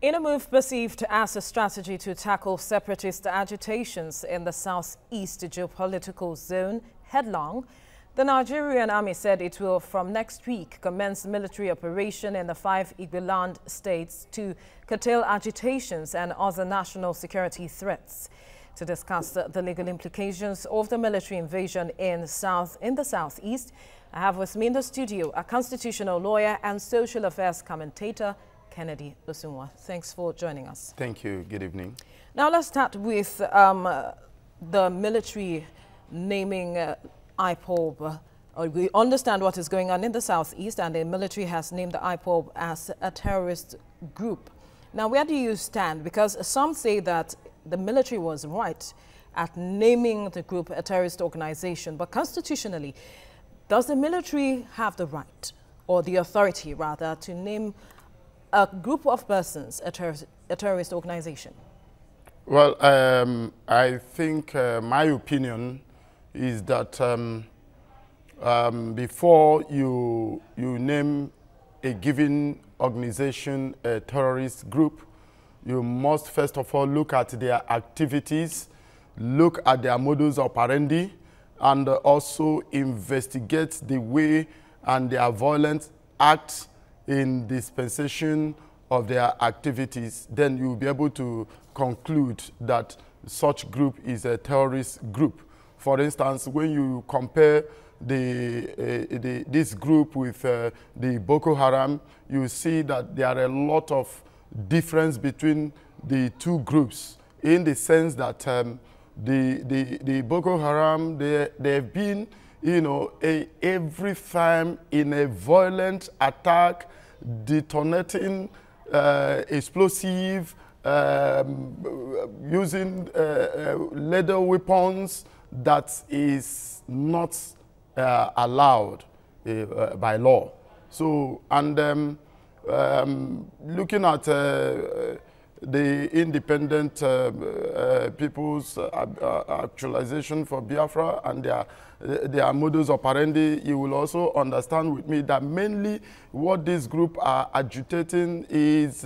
In a move perceived as a strategy to tackle separatist agitations in the southeast geopolitical zone headlong, the Nigerian army said it will from next week commence military operation in the 5 Igboland states to curtail agitations and other national security threats. To discuss the legal implications of the military invasion in the southeast, I have with me in the studio a constitutional lawyer and social affairs commentator, Kennedy Osunwa. Thanks for joining us. Thank you. Good evening. Now let's start with the military naming IPOB. We understand what is going on in the southeast, and the military has named the IPOB as a terrorist group. Now, where do you stand? Because some say that the military was right at naming the group a terrorist organization, but constitutionally, does the military have the right, or the authority rather, to name a group of persons a terrorist organization? Well, I think my opinion is that before you name a given organization a terrorist group, you must first of all look at their activities, look at their modus operandi, and also investigate the way and their violent acts in dispensation of their activities. Then you will be able to conclude that such group is a terrorist group. For instance, when you compare this group with the Boko Haram, you see that there are a lot of difference between the two groups, in the sense that the Boko Haram, they've been, you know, every time in a violent attack, detonating explosive, using lethal weapons that is not allowed by law. So, and looking at the independent people's actualization for Biafra and their modus operandi, you will also understand with me that mainly what this group are agitating is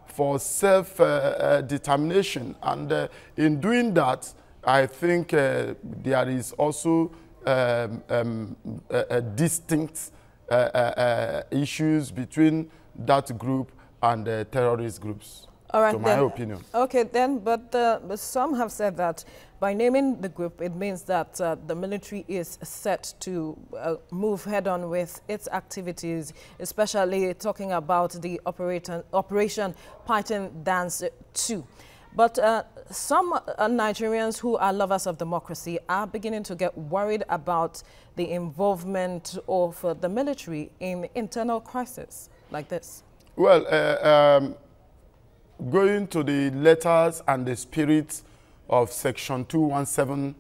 for self-determination. And in doing that, I think there is also distinct issues between that group and terrorist groups. All right, to my opinion. Okay, then, but some have said that by naming the group, it means that the military is set to move head-on with its activities, especially talking about the Operation Python Dance 2. But some Nigerians who are lovers of democracy are beginning to get worried about the involvement of the military in internal crises like this. Well, going to the letters and the spirit of Section 217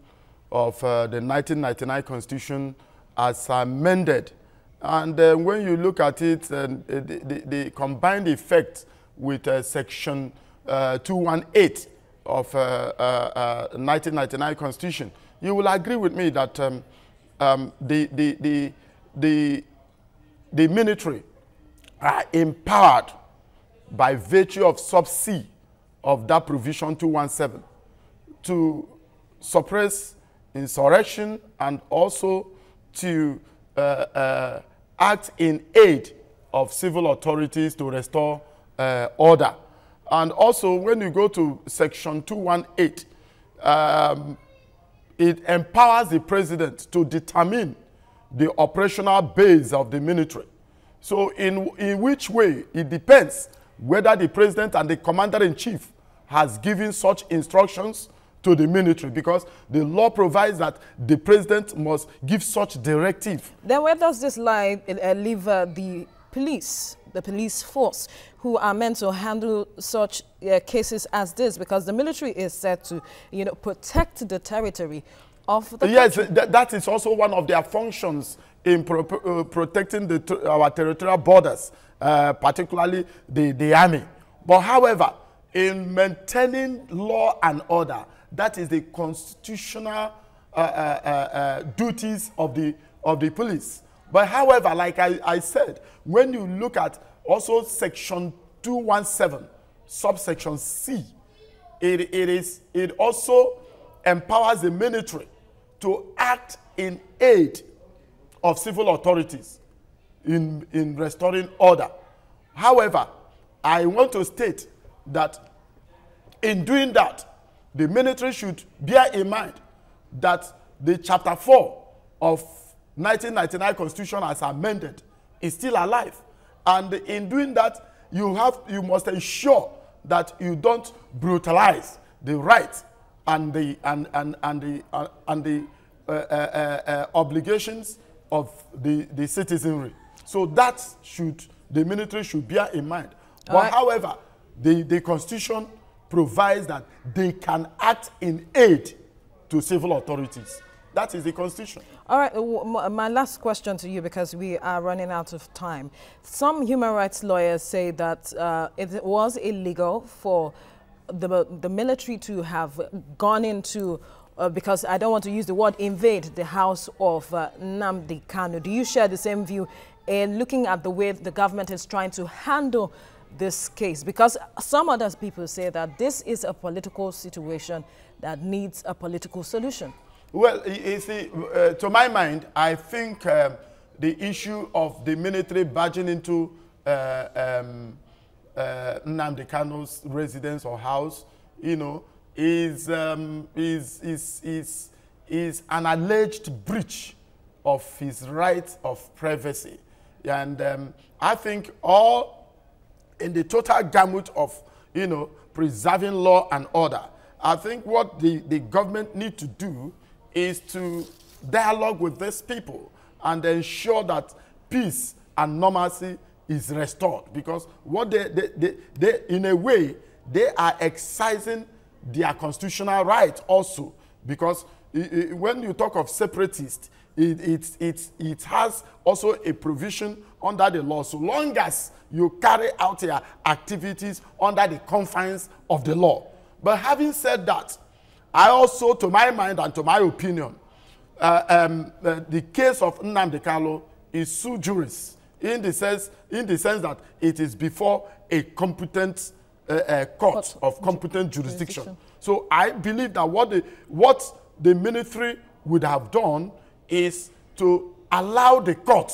of the 1999 Constitution as amended, and when you look at it, the combined effect with Section 218 of 1999 Constitution, you will agree with me that the military are empowered by virtue of sub C of that provision 217 to suppress insurrection and also to act in aid of civil authorities to restore order. And also, when you go to Section 218, it empowers the president to determine the operational base of the military. So in which way, it depends whether the president and the commander-in-chief has given such instructions to the military, because the law provides that the president must give such directive. Then where does this lie leave the police force, who are meant to handle such cases as this? Because the military is set to, you know, protect the territory of the country. Yes, that is also one of their functions in protecting our territorial borders, particularly the army. But however, in maintaining law and order, that is the constitutional duties of the police. But however, like I said, when you look at also Section 217 subsection C, it also empowers the military to act in aid of civil authorities in restoring order. However, I want to state that in doing that, the military should bear in mind that the Chapter 4 of 1999 Constitution as amended is still alive. And in doing that, you must ensure that you don't brutalize the rights and the obligations of the citizenry. So that the military should bear in mind. But however, the Constitution provides that they can act in aid to civil authorities. That is the Constitution. All right, my last question to you, because we are running out of time. Some human rights lawyers say that it was illegal for the military to have gone into, because I don't want to use the word invade, the house of Nnamdi Kanu. Do you share the same view in looking at the way the government is trying to handle this case? Because some other people say that this is a political situation that needs a political solution. Well, you see, to my mind, I think the issue of the military barging into Nnamdi Kanu's residence or house, you know, is an alleged breach of his right of privacy. And I think all in the total gamut of, you know, preserving law and order, I think what the government need to do is to dialogue with these people and ensure that peace and normalcy is restored. Because what they in a way, they are exercising their constitutional right also. Because when you talk of separatists, it has also a provision under the law, so long as you carry out your activities under the confines of the law. But having said that, I also, to my mind and to my opinion, the case of Nnamdi Kanu is sui juris in the sense that it is before a competent court of competent jurisdiction. So I believe that what the military would have done is to allow the court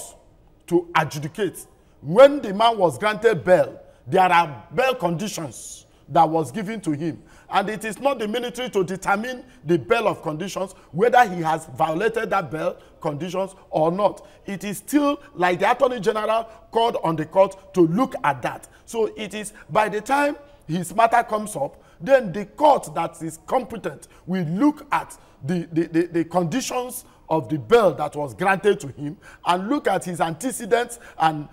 to adjudicate. When the man was granted bail, there are bail conditions that was given to him. And it is not the military to determine the bail of conditions, whether he has violated that bail conditions or not. It is still like the Attorney General called on the court to look at that. So it is by the time his matter comes up, then the court that is competent will look at the conditions of the bail that was granted to him and look at his antecedents and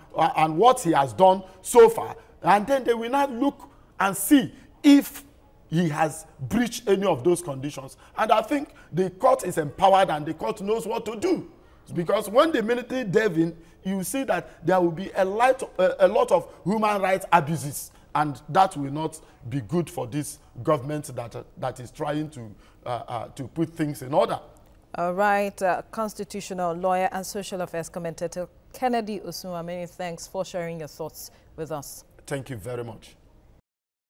what he has done so far. And then they will not look and see if he has breached any of those conditions. And I think the court is empowered and the court knows what to do. Because when the military delve in, you see that there will be a lot of human rights abuses. And that will not be good for this government that is trying to put things in order. All right, constitutional lawyer and social affairs commentator Kennedy Osunwa, many thanks for sharing your thoughts with us. Thank you very much.